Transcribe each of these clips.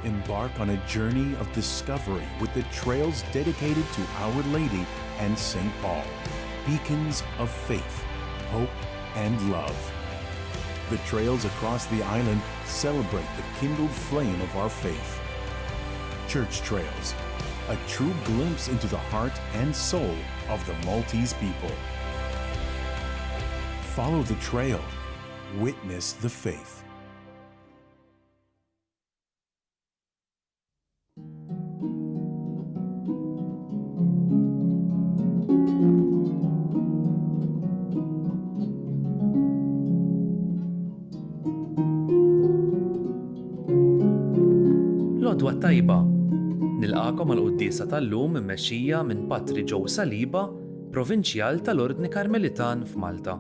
Embark on a journey of discovery with the trails dedicated to Our Lady and St. Paul, beacons of faith, hope, and love. The trails across the island celebrate the kindled flame of our faith. Church Trails, a true glimpse into the heart and soul of the Maltese people. Follow the trail, witness the faith. Lodwa tajba, nilqakom għal-qudiesa tal-lum immexxija minn Patri Joe Saliba, provinċjal tal-Ordni Karmelitan f'Malta.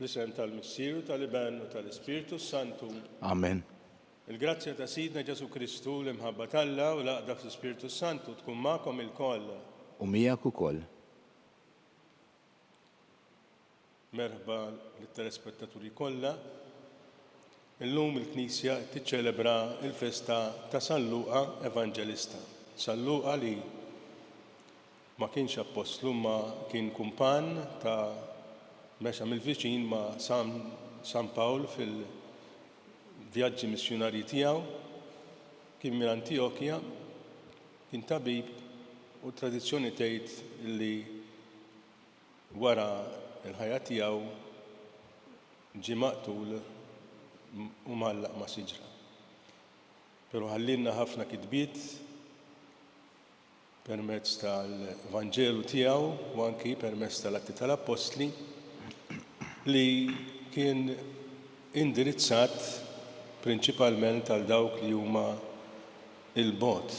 L-isem tal-Missieru, tal-Iban u tal-Ispiritu Santu. Amen. Il-grazzja ta' Sidna Ġesu Kristu l-imħabba talla u l-aqda fl-Ispiritu Santu tkun magħkom il-koll. U miegħek ukoll. Merħba lit-telespettaturi kollha. Illum il-Knisja tiċċelebra il-festa ta' San Luqa Evanġelista. San Luqa li ma kienx apostlu ma kien kumpan ta' mexa mill-viċin ma' San Pawl fil-vjaġġi missjonarji tiegħu, kien minn Antiochia, kien tabib u tradizzjoni tgħid li wara l-ħajja tiegħu ġie maqtul u mgħallaq ma' siġra. Però ħallilna ħafna kitbiet permezz tal-Evanġelu tiegħu u anki permezz tal-Atti tal-Apostli li kien indirizzat prinċipalment għal dawk li huma il-bot.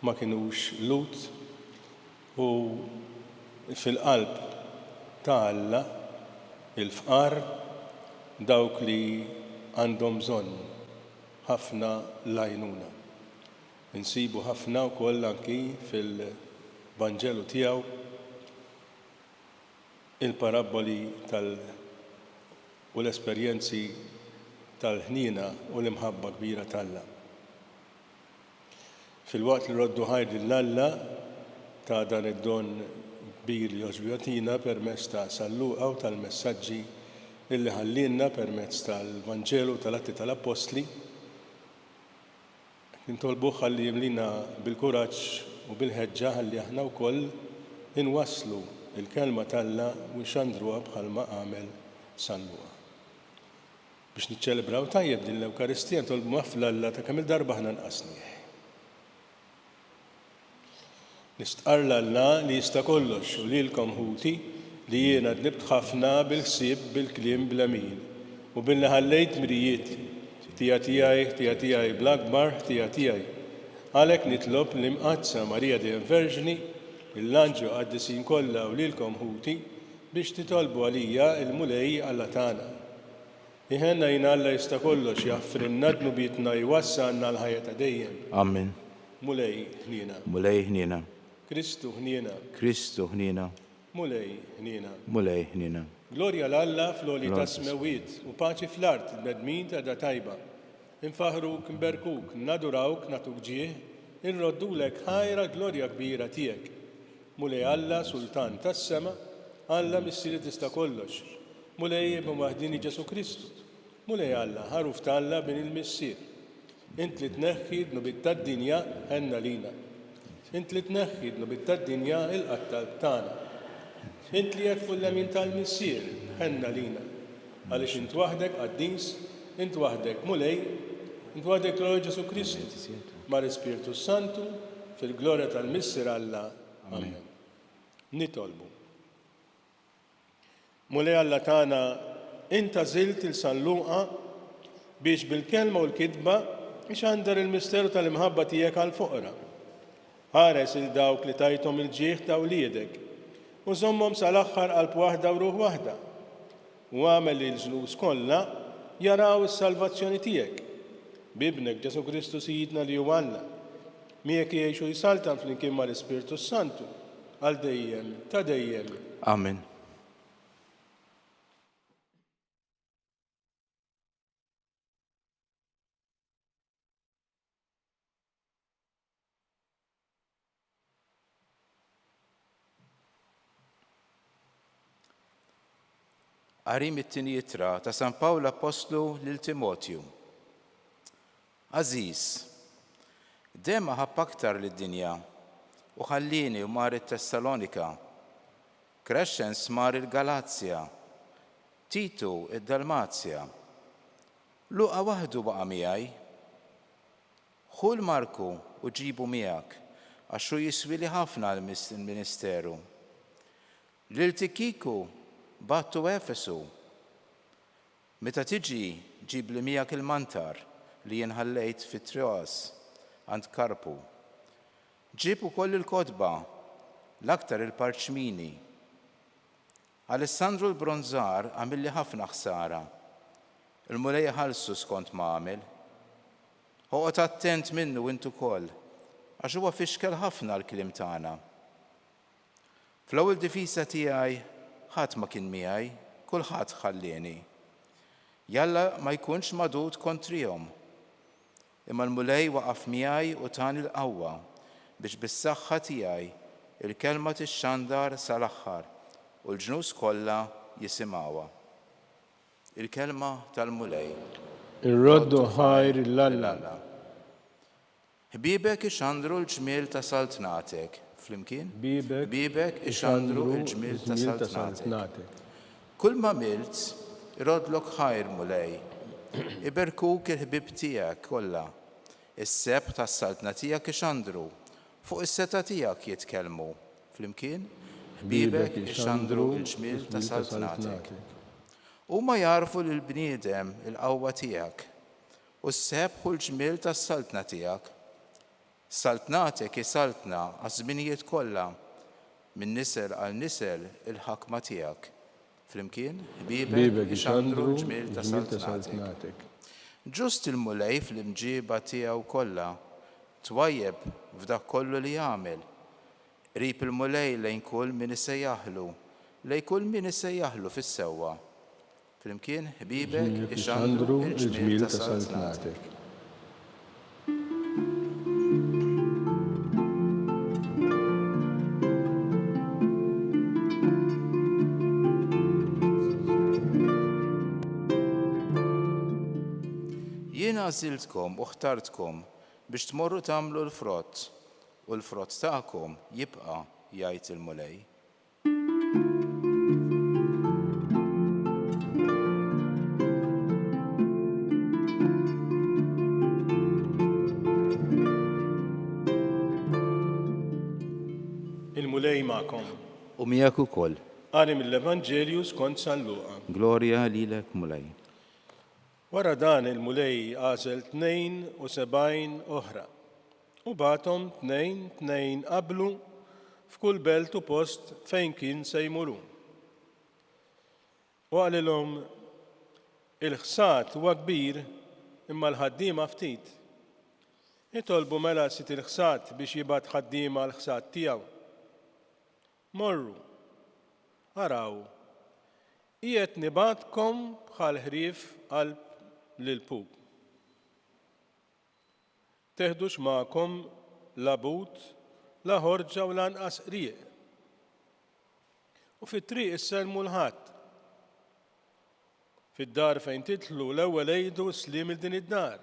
Ma kienux lut u fil-qalb ta' Alla il-fqar dawk li għandhom bżonn ħafna lajnuna. Insibu ħafna wkoll anki fil-Vanġelu tiegħu il-paraboli u l-esperjenzi tal-ħnina u l-imħabba kbira tal-Alla. Fil-waqt li roddu ħajr l-Alla ta' dan id-don kbir li joġbijatina permezz ta' San Luqa u tal-messaġġi illi ħallinna permezz tal-Vanġelu tal-Atti tal-Apostli, nitolbuh ħalli jimlina bil-kuraġġ u bil-ħeġġa ħalli aħna wkoll inwasslu il-kelma tal-Alla u xandruha bħalma għamel San Luqa. Biex niċċelebraw tajjeb din l-Ewkaristija nitolbu ħafna Alla ta' kemm il-darba aħna nqasnih. Nistqar l-Alla li jista' kollox u lilkom ħuti li jiena tnibt ħafna bil-ħsieb bil-kliem bl-amin u billi ħallejt mirijiet tiegħi bl-akbar tiegħi. Għalhekk nitlob l-imqazza Marija Dejjem Verġni il-lanġu għaddisin kollha u lilkom ħuti biex titolbu għalija il-mulej Alla tagħna. Iħenna jien Alla jista' kollox jaffrinna dnubietna jwassalna l-ħajja ta' dejjem. Amen. Mulej ħniena. Mulej ħniena. Kristu ħniena. Kristu ħniena. Mulej ħniena. Mulej ħniena. Glorja l-Alla fl-għoli ta' smewiet u paċi fl-art il-medmin ta' da tajba. Infaħruk, nberkuk, nadurawk, natuk ġieħ, inroddulek ħajra glorja kbira tiegħek. Mulej Alla Sultan tas-sema, Alla missieri tista' kollox. Mulej Ibnu Maħdini Ġesu Kristu. Mulej Alla ħaruf ta' Alla bin il-missier. Int li tneħħi d-nubiet tad-dinja ħenna lina. Int li tneħħi d-nubiet tad-dinja il-qattal tagħna. Int li jekfu l-lemin tal-missier ħenna lina. Għaliex int waħdek qaddis, int waħdek mulej, int waħdek l Ġesu Kristu. mal-Ispirtu Santu fil-glorja tal-Missier Alla. Amen. Nitolbu. Mulej Alla tagħna inta żilt il-San Luqa biex bil-kelma u l-kidba ixandar il-misteru tal-imħabba tiegħek għall-foqra. Ħares il-dawk li tajthom il-ġieħ ta' wliedek u żommhom sal-aħħar qalb waħda u ruħ waħda. U għamel li l-ġnus kollha jaraw is-salvazzjoni tiegħek. Bibnek Ġesu Kristu Sidna li huwa Alla. Miegħek jgħixu jsaltan flimkien mal-Ispirtu Santu għal dejjem ta' dejjem. Amen. Għarim it-tieni jittra ta' San Pawl Apostlu lil Timotju. Aziz, dema ħabb aktar lid-dinja u ħallini u mar it-Tessalonika, Crescens mar il-Galazja, Titu id-Dalmazja. Luqa waħdu baqa' miegħi. Ħul Marku u ġibu miegħek għax hu jiswili ħafna l-ministeru. Lil Tikiku battu Efesu. Meta tiġi ġib li miegħek il-mantar li jinħallejt fit-Troas għand Karpu. Ġib ukoll il-kotba, l-aktar il-parċmini. Alessandru l-Bronzar għamilli ħafna ħsara. Il-mulej ħalsu skont ma għamil. Oqgħod attent minnu intu ukoll, għax huwa fixkel ħafna l-kliem tagħna. Fl-ewwel difisa tiegħi ħadd ma kien miegħi, kulħadd ħallieni. Jalla ma jkunx madud kontrihom. Imma l-mulej waqaf miegħi u tani l-qawwa biex bis-saħħa tiegħi il-kelma tixxandar sal-aħħar u l-ġnus kollha jisimgħuha. Il-kelma tal-mulej. Ir-roddu ħajr l-Alla. Ħbiebek ixandru l-ġmiel ta' saltnatek. Flimkien? Bibek ixandru l-ġmiel ta' saltnatek. Kull ma milt, irodlok ħajr mulej. Iberkuk il-ħbib tiegħek kollha. Is-seb tas-saltna tiegħek ixandru. Fuq is-seta tiegħek jitkellmu. Flimkien? Ħbiebek ixandru l-ġmiel ta' saltnatek. Huma jarfu lill-bniedem il-qawwa tiegħek. U s-seb u l-ġmiel tas-saltna tiegħek. Saltnatek isaltna għaż-żminijiet kollha minn nisel għal nisel il-ħakma tiegħek. Flimkien? Ħbiebek ixandru l-ġmiel ta' saltnatek. Ġust il-mulej fl-imġiba tiegħu kollha twajjeb f'dak kollu li jagħmel. Qrib il-mulej lejn kull min isejjaħlu, lejn kull min isejjaħlu fis-sewwa. Flimkien? Ħbiebek ixandru l-ġmiel ta' saltnatek. Jiena għażiltkom u ħtartkom biex tmorru tagħmlu l-frott u l-frott tagħkom jibqa' jgħid il-mulej. Il-mulej magħkom. U miegħek ukoll. Qari mill-Evanġelju skont San Luqa. Glorja lilek mulej. Wara dan il-mulej għażel 72 oħra u bagħthom 2 qablu f'kull belt u post fejn kien se jmuru. U qalilhom il-ħsad huwa kbir imma l-ħaddiema ftit. Itolbu mela sit il-ħsad biex jibgħat ħaddiema l-ħsad tiegħu. Morru, araw, qiegħed nibgħatkom bħal ħrief qalb lil-pub. Teħdux magħkom la but, la ħorġa u lanqas qrieq. U fit-triq isselmu l-ħadd. Fid-dar fejn titlu l-ewwel għejdu slim il din id-dar.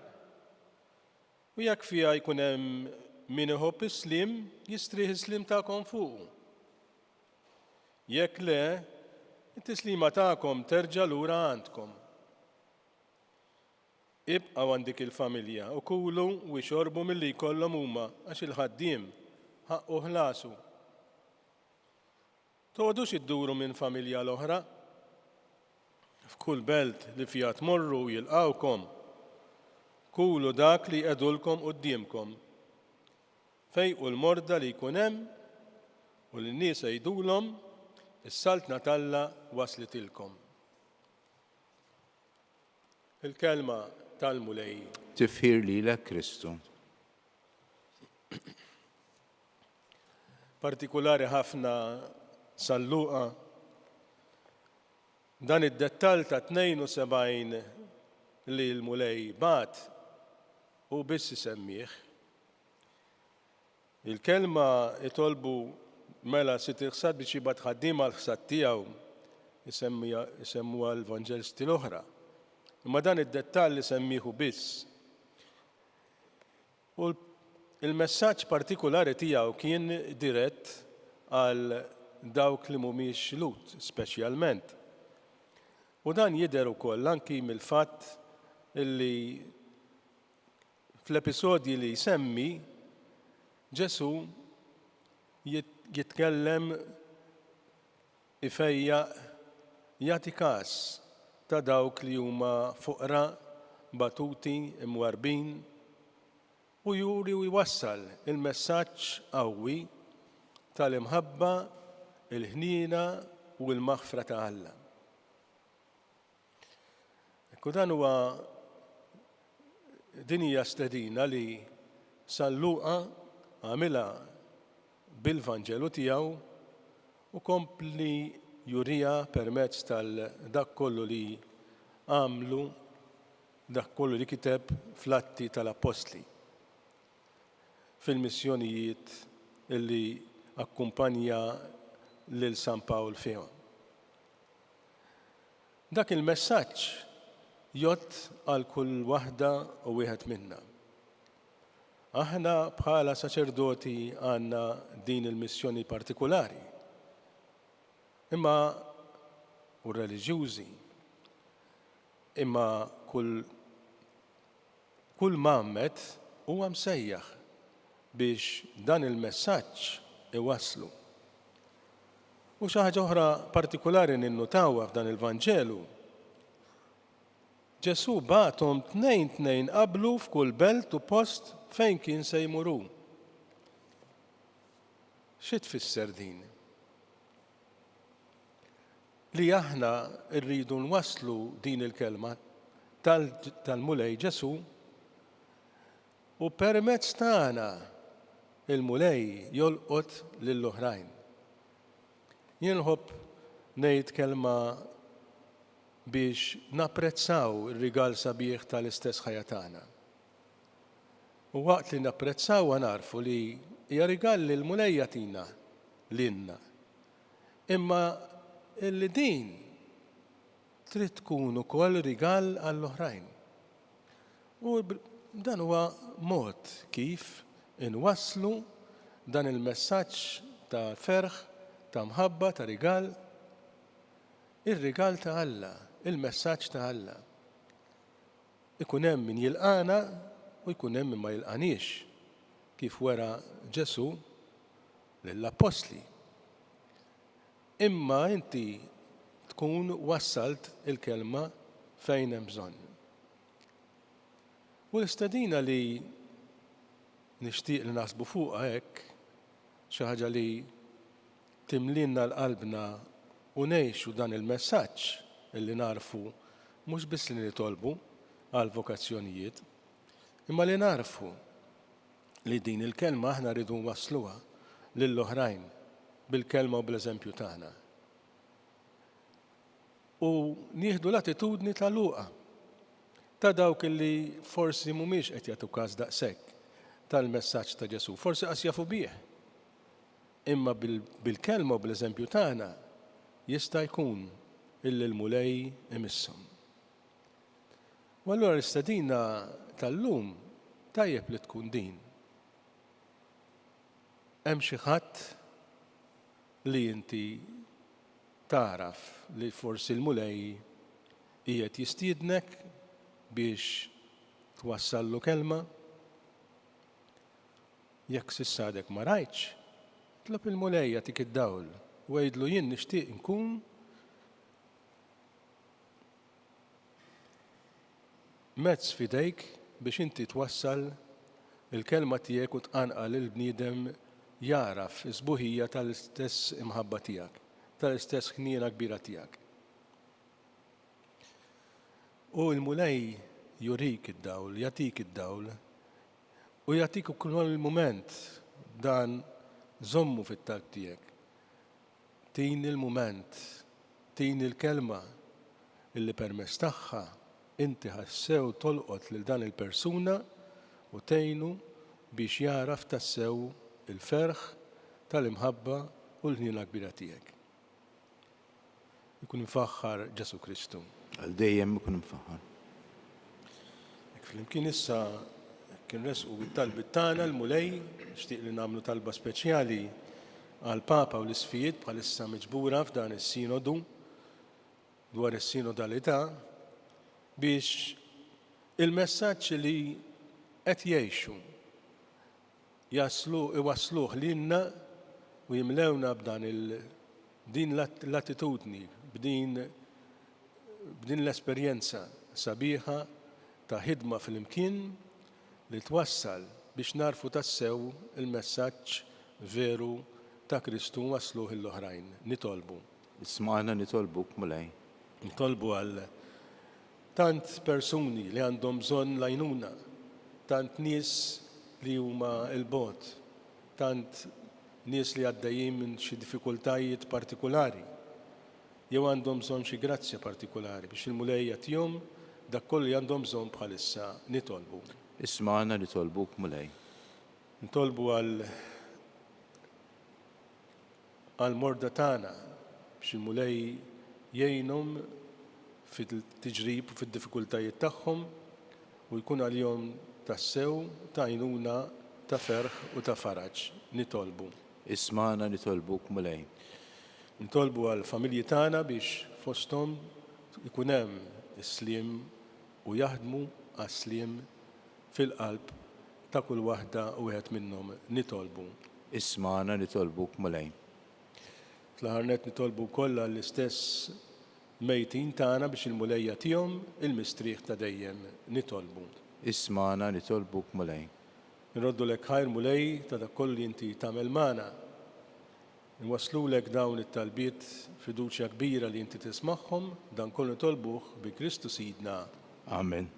U jekk fiha jkun hemm min iħobb is-slim, jistrieħ is-slim tagħkom fuqu. Jekk le, it-tislima tagħkom terġa' lura għandkom. ibqgħu għandik il-familja u kulu u jxorbu milli jkollhom huma għax il-ħaddiem ħaqqu ħlasu. Tgħodux idduru minn familja l-oħra, f'kull belt li fiha tmorru jilqgħukom, kulu dak li qegħdulkom qudiemkom. Fejqu l-morda li jkun hemm u lin-nies jgħidulhom is-saltna Talla waslitilkom. Il-kelma tal-mulej. Tifħir lilek Kristu. Partikulari ħafna sal-Luqa dan id-dettall ta' 72 li l-mulej bat u biss isemmih. Il-kelma itolbu mela si tiħsad biex jibgħat ħaddiem għall-ħsad tiegħu isemmuha l-Evanġelisti l-oħra. Imma dan id-dettall li semmiħu biss. U il-messaġġ partikulari tiegħu kien dirett għal dawk li mhumiex lut, speċjalment. U dan jidher ukoll anki mill-fatt illi fl-episodji li jsemmi Ġesu jitkellem ifejjaq jagħti każ ta' dawk li huma fuqra, batuti, imwarbin u juri u jwassal il-messaġġ qawwi tal-imħabba, il-ħniena u l-maħfra ta' Alla. Ekku dan huwa din hija stedina li San-Luqa għamilha bil-Vanġelu tiegħu u kompli jurija permezz tal-dak kollu li għamlu, dak kollu li kiteb fl-Atti tal-Apostli, fil-missjonijiet illi akkumpanja lil San Pawl fihom. Dak il-messaġġ jgħod għal kull waħda u wieħed minna. Aħna bħala saċerdoti għandna din il-missjoni partikulari. Imma u reliġjużi, imma kull mammet huwa msejjaħ biex dan il-messaġġ iwasslu. U xi ħaġa oħra partikulari ninnutawha f'dan il-Vanġelu, Ġesu bagħthom tnejn qablu f'kull belt u post fejn kien se jmuru. Xi tfisser din? Li aħna rridu nwasslu din il-kelma tal-mulej Ġesu u permezz tagħna il-mulej jolqot lill-oħrajn. Jien nħobb ngħid kelma biex napprezzaw ir-rigal sabiħ tal-istess ħajja tagħna. U waqt li napprezzawha narfu li hija rigal li l-mulej jagħtina lilna. Imma illi din trid tkun ukoll rigal għall-oħrajn. U dan huwa mod kif inwasslu dan il-messaġġ ta' ferħ, ta' mħabba, ta' rigal, ir-rigal ta' Alla, il-messaġġ ta' Alla. Ikun hemm min jilqana u jkun hemm min ma jilqanix, kif wera Ġesu lill-Apostli. Imma inti tkun wassalt il-kelma fejn hemm bżonn. U l-istedina li nixtieq li naħsbu fuqha hekk, xi ħaġa li timlinna l-qalbna u ngħixu dan il-messaġġ illi narfu mhux biss li nitolbu għal vokazzjonijiet, imma li narfu li din il-kelma aħna rridu nwassluha lill-oħrajn bil-kelma u bl-eżempju tagħna. U nieħdu l-attitudni ta' Luqa ta' dawk li forsi mhumiex qed jagħtu każ daqshekk tal-messaġġ ta' Ġesu, forsi qas jafu bih. Imma bil-kelma u bl-eżempju tagħna jista' jkun illi l-mulej imisshom. U allura l-istedina tal-lum tajjeb li tkun din. Hemm xi ħadd li inti taraf li forsi l-mulej qiegħed jistiednek biex twassallu kelma, jekk s'issadek ma rajtx, tlob il-mulej jagħtik id-dawl u għidlu jien nixtieq nkun mezz fidejk biex inti twassal il-kelma tiegħek u tqanqal il-bniedem jaraf is-sbuħija tal-istess imħabba tiegħek, tal-istess ħniena kbira tiegħek. U l-mulej jurik id-dawl, jagħtik id-dawl u jagħtik ukoll il-mument dan żommu fit-talb tiegħek. Tin il-mument, tin il-kelma illi permezz tagħha inti ħassew tolqot lil dan il-persuna u tgħinu biex jaraf tassew il-ferħ tal-imħabba u l-ħniena kbira tiegħek. Ikun infaħħar Ġesu Kristu. Għal dejjem ikun infaħħar. Flimkien issa kien resqu bit-talbit tagħna l-mulej, nixtieq li nagħmlu talba speċjali għall Papa u l-isfijiet bħalissa miġbura f'dan is-sinodu dwar is-sinodalità biex il-messaġġ li qed jgħixu iwassluh lilna u jimlewna b'dan din l-attitudni, b'din l-esperjenza sabiħa ta' ħidma fil-imkien li twassal biex narfu tassew il-messaġġ veru ta' Kristu wasluh l-oħrajn. Nitolbu. Isma'na nitolbuk mulej. Nitolbu għal tant persuni li għandhom bżonn l-għajnuna, tant nies li huma l-bot, tant nies li għaddejjin minn xi diffikultajiet partikulari, jew għandhom bżonn xi grazzja partikulari biex il-mulej jagħtihom dak kollu li għandhom bżonn bħalissa nitolbu. Isma'na nitolbuk mulej. Nitolbu għal morda tagħna biex il-mulej jgħinhom fit-tiġrib u fid-diffikultajiet tagħhom u jkun għalihom tassew ta' għajnuna ta' ferħ u ta' faraġġ. Nitolbu. Isma'na nitolbuk mulej. Nitolbu għal familji tagħna biex fosthom ikun hemm is-sliem u jaħdmu għas-sliem fil-qalb ta' kull waħda u wieħed minnhom. Nitolbu. Isma'na nitolbuk mulej. Fl-aħħar nett nitolbu wkoll għall-istess mejtin tagħna biex il-mulej jagħtihom il-mistrieħ ta' dejjem. Nitolbu. Isma'na nitolbuk mulej. Nroddu lek ħajr mulej ta' dak kollu li inti tagħmel magħna. Nwaslulek dawn it-talbiet fiduċja kbira li inti tismagħhom, dan kollu nitolbuh bi Kristu Sidna. Amen.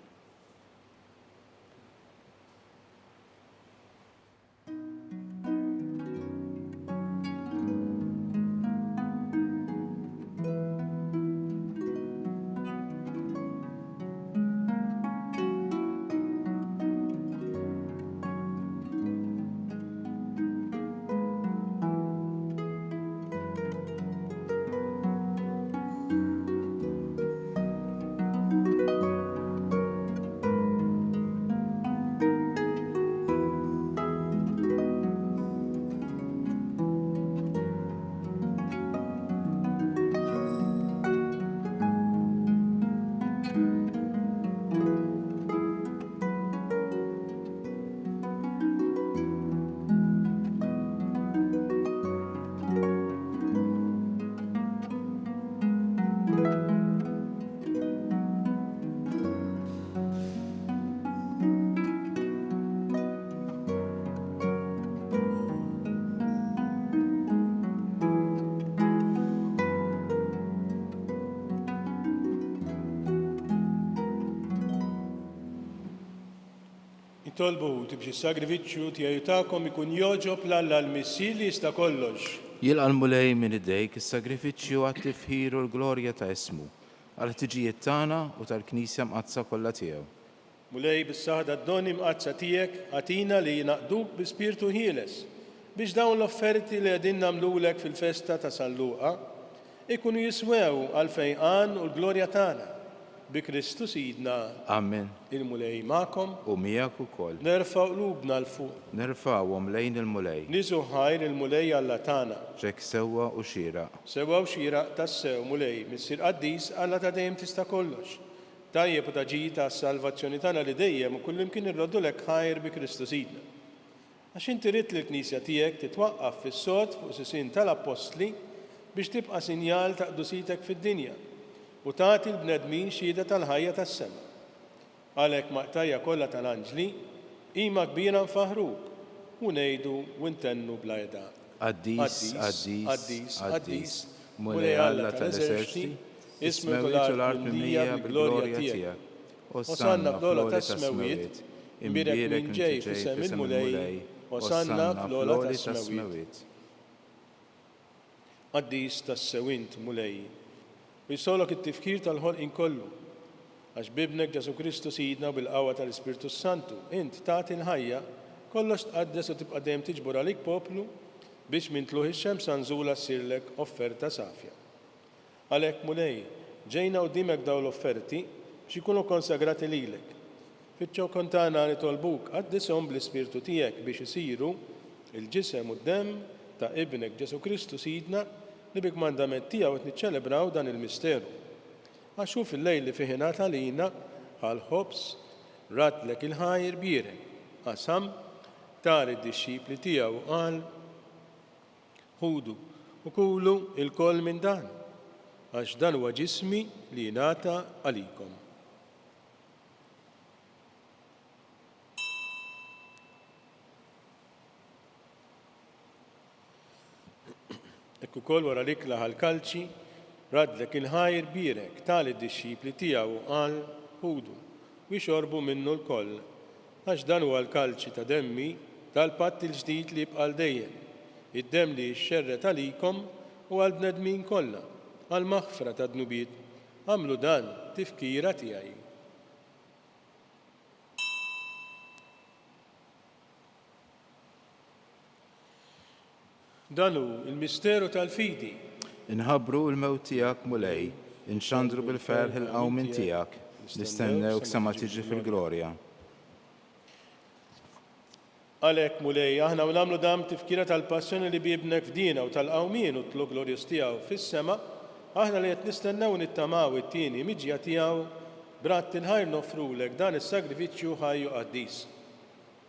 Tolbu tibxi s-sagrifiċċju tiegħi tagħkom ikun joġob l-Missir li jista' kollox. Jilqa' l-mulej minn idejk is-sagrifiċċju għat-tifħir u l-glorja ta' ismu għal ħtiġijiet tagħna u tal-Knisja mqazza kollha tiegħu. Mulej bis-saħda d-doni mqazza tiegħek għatina li jinaqduk bi spirtu ħieles biex dawn l-offerti li qegħdin nagħmlulek fil-festa ta' San Luqa ikunu jiswew għal fejqan u l-glorja tagħna. Bi Kristu Sidna. Amen. Il-mulej magħkom. U miegħek ukoll. Nerfa'w qlubna l-fuq. Nerfa'whom lejn il-mulej. Niżu ħajr il-mulej Alla tagħna. Ġek sewwa u xieraq. Sewwa u xieraq tassew mulej missier qaddis Alla ta' dejjem tista' kollox. tajjeb u taġiji ta' salvazzjoni tagħna li dejjem u kullimkien irroddulek ħajr bi Kristu Sidna. Għax inti rid li l-Knisja tiegħek titwaqqaf fis-sod fuq sisin tal-Apostli biex tibqa' sinjal ta' qdusitek fid-dinja u tagħti l-bnedmin xhieda tal-ħajja tas-sema. Għalhekk maqtajja kollha tal-anġli qima kbira nfaħruk u ngħidu u ntennu bla edha. Qaddis, qaddis, qaddis, Mulej Alla tal-eżerċiti, ismek u l-art mimlija bil-glorja tiegħek. Osanna fl-ola tas-smewiet, imbirek minn ġej f'isem il-mulej, osanna fl-ola tas-smewiet. Qaddis tas-sewint mulej, u jsolok it-tifkir tal-ħolqien kollu, għax bibnek Ġesu Kristu Sidna bil-qawwa tal-Ispirtu Santu, int tagħti l-ħajja kollox tqaddes u tibqa' dejjem tiġbor għalik poplu biex minn tluħ ix-xems għanżula ssirlek offerta safja. Għalhekk mulej, ġejna qudiemek dawn l-offerti biex ikunu konsagrati lilek. Fiċ-ċokon tagħna nitolbuk qaddishom bl-Ispirtu tiegħek biex isiru il-ġisem u d-demm ta' ibnek Ġesu Kristu Sidna li bik-mandament tiegħu qed niċċelebraw dan il-misteru. Għax hu fil-lejl li fih ingħata lina għall-ħobs radlek il-ħajr bierek, qasam tali d-dixxipli tiegħu qal ħudu u kulu il-koll minn dan, għax dan huwa ġismi li jingħata għalikom. Ekk ukoll wara l-ikla ħall-kalċi radlek il-ħajr bierek tali d-dixxipli tiegħu qal ħudu u jxorbu minnu l-koll, għax dan huwa l-kalċi ta' demmi tal-patt il-ġdid li jibqa' dejjem, id-demm li jxerret għalikom u għall-bnedmin kollha, għall-maħfra ta' dnubiet, għamlu dan tifkira tiegħi. Dan hu il-misteru tal-fidi. Inħabbru l-mewt tiegħek mulej, inxandru bil-ferħ il-qawmin tiegħek, nistennewk sa ma tiġi fil-glorja. Għalhekk mulej, aħna nagħmlu dam tifkira tal-passjoni li bibnek f'dina u tal-qawmien u tlu glorjus tiegħu fis-sema, aħna li qed nistennew nittamaw it-tieni miġja tiegħu brat tinħajr nofrulek dan is-sagrifiċċju ħajju qaddis.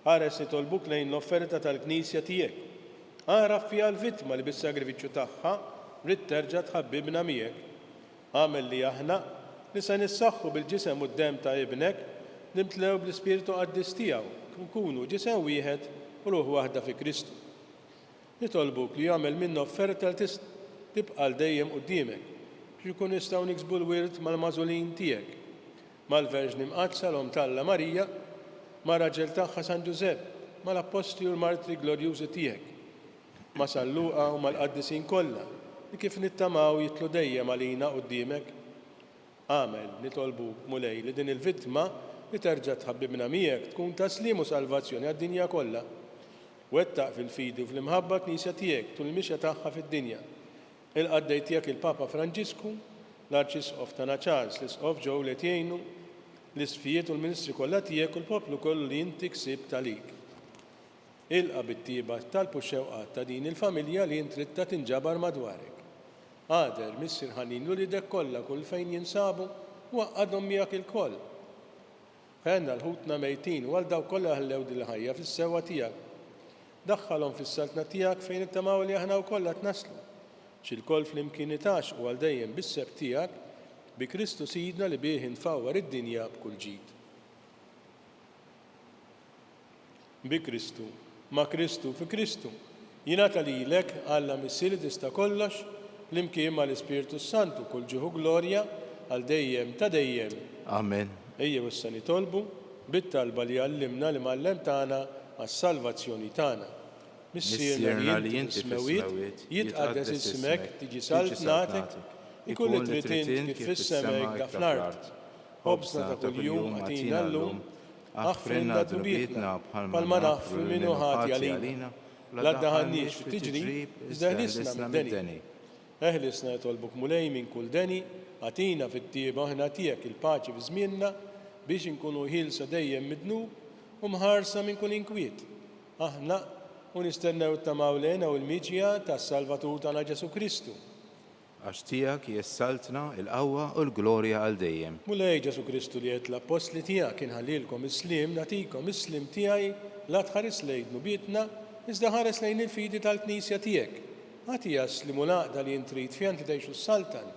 Ħares nitolbuk lejn l-offerta tal-Knisja tiegħek. Għaraf fiha l-vittma li bis-sagrifiċċju tagħha rid terġa' tħabbibna miegħek. Għamel li aħna li se nissaħħu bil-ġisem u d-demm ta' ibnek nimtlew bl-Ispirtu qaddis tiegħu nkunu ġisem wieħed u ruħ waħda fi Kristu. Nitolbuk li jagħmel minna offerta li tibqa' dejjem quddiemek biex ikun nistgħu niksbu l-wirt mal-magħżulin tiegħek, mal-Verġni Mqaddsa l-Om Talla Marija, mar-raġel tagħha San Ġusepp, mal-Apostli u l-Martri glorjużi tiegħek, ma' San Luqa u mal-qaddisin kollha li kif nittamaw jitlu dejjem għalina quddiemek. Għamel nitolbuk mulej li din il-vittma li terġa' tħabbibna miegħek tkun taslim u salvazzjoni għad-dinja kollha. Wettaq fil-fidi u fl-imħabba Knisja tiegħek tul il-mixja tagħha fid-dinja. Il-qaddej tiegħek il-Papa Franġisku, l-Arċisqof tagħna Charles, l-Isqof ġew li jgħinu l-isfijiet u l-Ministri kollha tiegħek u l-poplu kollu li inti ksibt għalik. Ilqa' bit-tieba talbu xewqat ta' din il-familja li intritta tinġabar madwarek. Għader Missier Ħanin u lidek kollha kull fejn jinsabu waqqadhom miegħek il-koll. Ħenna l-ħutna mejtin u għal daw kollha ħallew din il-ħajja fis-sewwa tiegħek. Daħħalhom fis-saltna tiegħek fejn ittamaw li aħna wkoll qed naslu. X'ilkoll flimkien itax u għal dejjem bis-seb tiegħek bi Kristu Sidna li bih infawwar id-dinja b'kull ġid. Bi Kristu, ma' Kristu fi Kristu. Jingħata lilek Alla Missier li tista' kollox flimkien mal-Ispirtu Santu kull ġieħu glorja għal dejjem ta' dejjem. Amen. Ejjew issa nitolbu bit-talba li għallimna li mallem tagħna għas-salvazzjoni tagħna. Missierna li inti fis-smawiet, jitqaddes ismek, tiġi saltnatek, ikun li trid int kif fis-sema hekk fl-art. Ħobsna ta' kuljum għatina llum, aħfrinna dubietna bħalma naħfru minnu ħati għalina. La ddaħanniex fit-tiġrib, iżda ħlisna mid-deni. Eħlisna jitolbuk mulej minn kull deni, għatina fit-tieba ħna tiegħek il-paċi fi żmienna biex inkunu ħilsa dejjem midnub u mħarsa minn kull inkwiet. Aħna u nistennew t-tamaw lejna u l-miġja tas-Salvatur tagħna Ġesu Kristu. Għax tiegħek hija s-saltna, il-qawwa u l-glorja għal dejjem. Mulej Ġesu Kristu li qed l-apostli tiegħek inħallilkom is-slim nagħtikom is-slim tiegħi la tħares lejn nubietna iżda ħares lejn il-fidi tal-Knisja tiegħek. Ħati jaslim u naqda li intrid fjan tgħixu s-saltan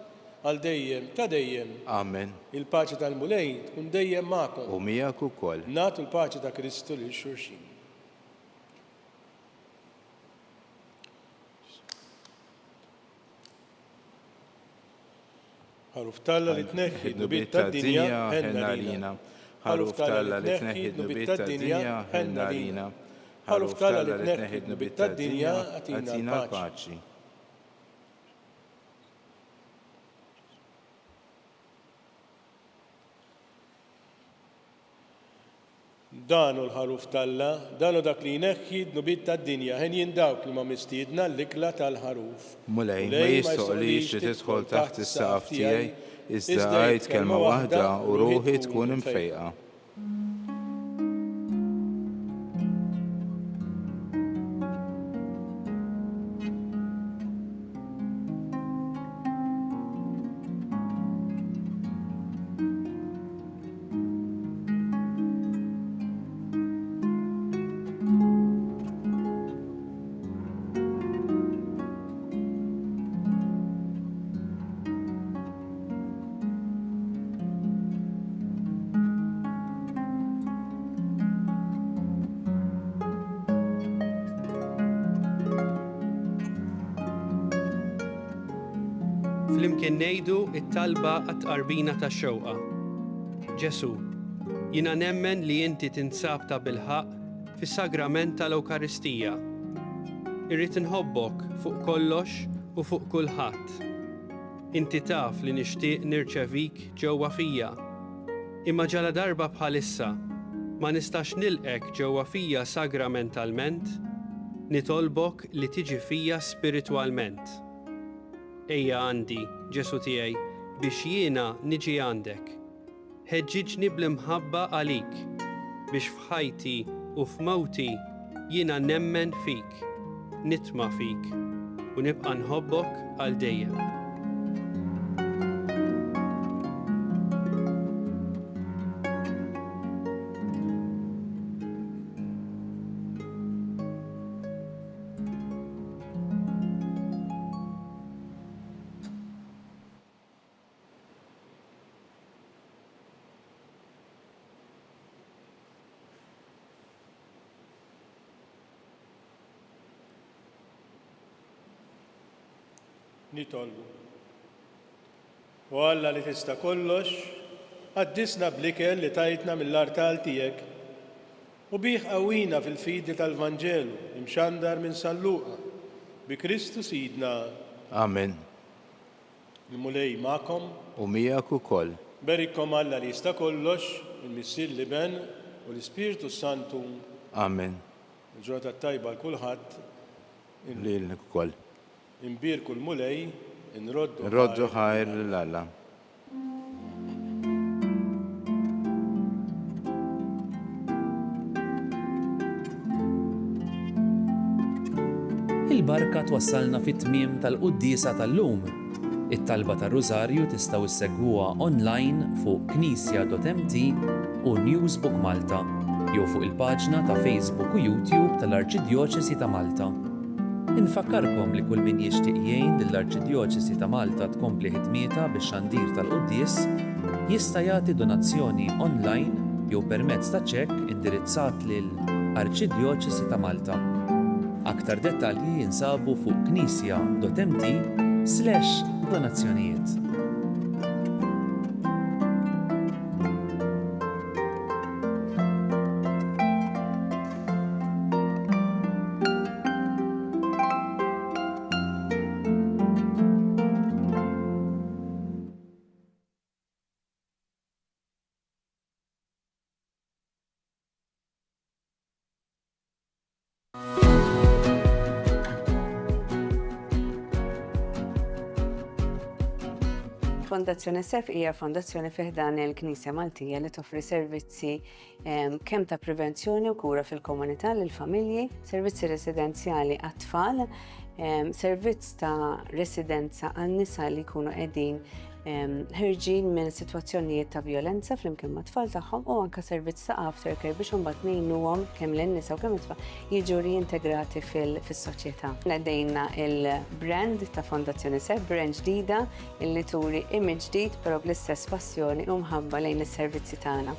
għal dejjem ta' dejjem. Amen. Il-paċi tal-mulej tkun dejjem magħkom. U miegħek ukoll. Nagħtu l-paċi ta' Kristu lil xulxin. Ħaruf talla li tneħħi d-nubiet tad-dinja ħenna lina. Ħaruf talla li tneħħi d-nubiet tad-dinja ħenna lina. Ħaruf talla li tneħħi d-nubiet tad-dinja għatina l-paċi. Danu l-ħaruf talla, danu dak li jneħħi d-nubiet tad-dinja ħen jindawk li ma mistiedna l-ikla tal-ħaruf. Mulej ma jistoqlix li tidħol taħt is-saqaf tiegħi, iżda għid kelma waħda u ruħi tkun imfejqa. Flimkien ngħidu it-talba għat-qarbina tax-xewqa. Ġesu, jiena nemmen li inti tinsab ta' bilħaq fis-sagrament tal-Ewkaristija. Irrid inħobbok fuq kollox u fuq kulħadd. Inti taf li nixtieq nirċevik ġewwa fija. Imma ġala darba bħalissa ma nistax nilqek ġewwa fija sagramentalment, nitolbok li tiġi fija spiritwalment. Ejja għandi, Ġesu tiegħi, biex jiena niġi għandek. Ħeġġiġni bl-imħabba għalik, biex f'ħajti u f'mawti jiena nemmen fik, nitma' fik u nibqa' nħobbok għal dejjem. Nitolbu. U Alla li tista' kollox, għaddisna bl-ikel li tajtna mill-artal tiegħek u bih qawwina fil-fidi tal-Vanġelu imxandar minn San Luqa bi Kristu Sidna. Amen. Il-mulej magħkom U miegħek ukoll. berikkom Alla li jista' kollox, il-Missier li ben u l-Ispiritu Santu. Amen. Il-ġurnata tajba l-kulħadd. Lilek ukoll. Imbirku l-mulej, Roddu ħajr l-Alla. Il-barka twassalna fit-tmiem tal-qudiesa tal-lum. It-talba tar-Rużarju tistgħu issegwuha online fuq knisja.mt u Newsbook Malta jew fuq il-paġna ta' Facebook u YouTube tal-Arċidjoċesi ta' Malta. Infakkarkom li kull min jixtieq jgħin lill-Arċidjoċesi ta' Malta tkompli ħidmietha bix-xandir tal-Qudies jista' jagħti donazzjoni online jew permezz ta' ċekk indirizzat lil Arċidjoċesi ta' Malta. Aktar dettalji jinsabu fuq knisja.mt/donazzjonijiet. Fondazzjoni SEF hija fondazzjoni fiħdan il-Knisja Maltija li toffri servizzi kemm ta' prevenzjoni u kura fil-komunità lil familji, servizzi residenzjali għat-tfal, servizz ta' residenza għan-nisa li jkunu qegħdin ħirġin minn sitwazzjonijiet ta' violenza flimkien ma' tfal tagħhom u anke servizz ta' aftercare biex imbagħad ngħinuhom kemm lin-nisa u kemm it-tfal jiġu reintegrati fis-soċjetà. Nedejna il-brand ta' Fondazzjoni SEB, brand ġdida illi turi image ġdid però bl-istess passjoni u mħabba lejn is-servizzi tagħna.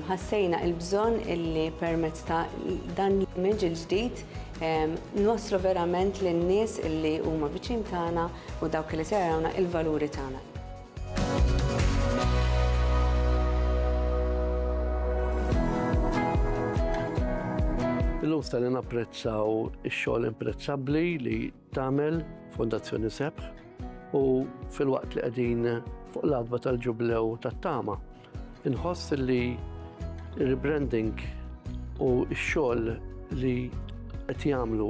Ħassejna il-bżonn illi permezz ta' dan l-image il-ġdid nwaslu verament lin-nies illi huma viċin tagħna u dawk li se jarawna il-valuri tagħna. Illum stani napprezzaw ix-xogħol imprezzabbli li tagħmel Fondazzjoni SEB u fil-waqt li qegħdin fuq l-adba tal-ġublew tat-tama. Inħoss li rebranding u x-xogħol li qed jagħmlu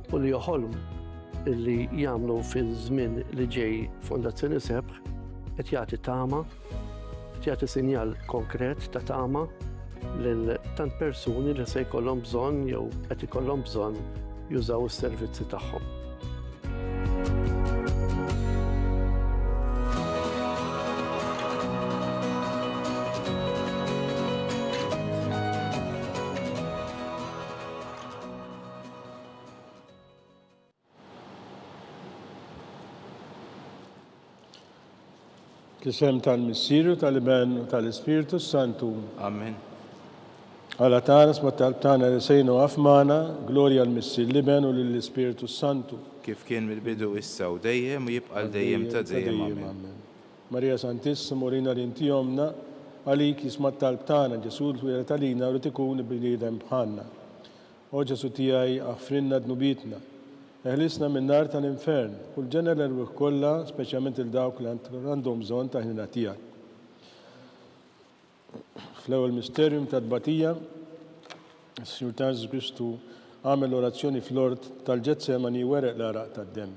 u li joħolmu li jagħmlu fiż-żmien li ġej Fondazzjoni SEB qed jagħti tama, qed jagħti sinjal konkret ta' tama lil tant persuni li se jkollhom bżonn jew qed ikollhom bżonn jużaw is-servizzi tagħhom. Tisem tal-Missieru, tal-Iben u tal-Ispiritu Santu. Amen. Għala tagħna sma talb tagħna li sejnu għafmana, glorja l-Missier l-Iben u lill-Ispiritu Santu. Kif kien mill-bidu issa u dejjem u jibqa' dejjem ta' dejjem. Amen. Marija Santissima urina l-intijomna, għalik jisma talb tagħna Ġesu l-twila talina u li tikun bniedem bħalna. O Ġesu tiegħi aħfrinna dnubitna. Eħlisna minn nar tal-infern, kull ġener l-erwieħ kollha, speċjalment il-dawk li għandhom bżonn ta' ħnina tiegħek. Fl-ewwel misterjum ta' tbatija, is-Sinjur tagħna Ġesu Kristu għamel orazzjoni fl-ort tal-Ġetsemani wereq l-araq tad-demm.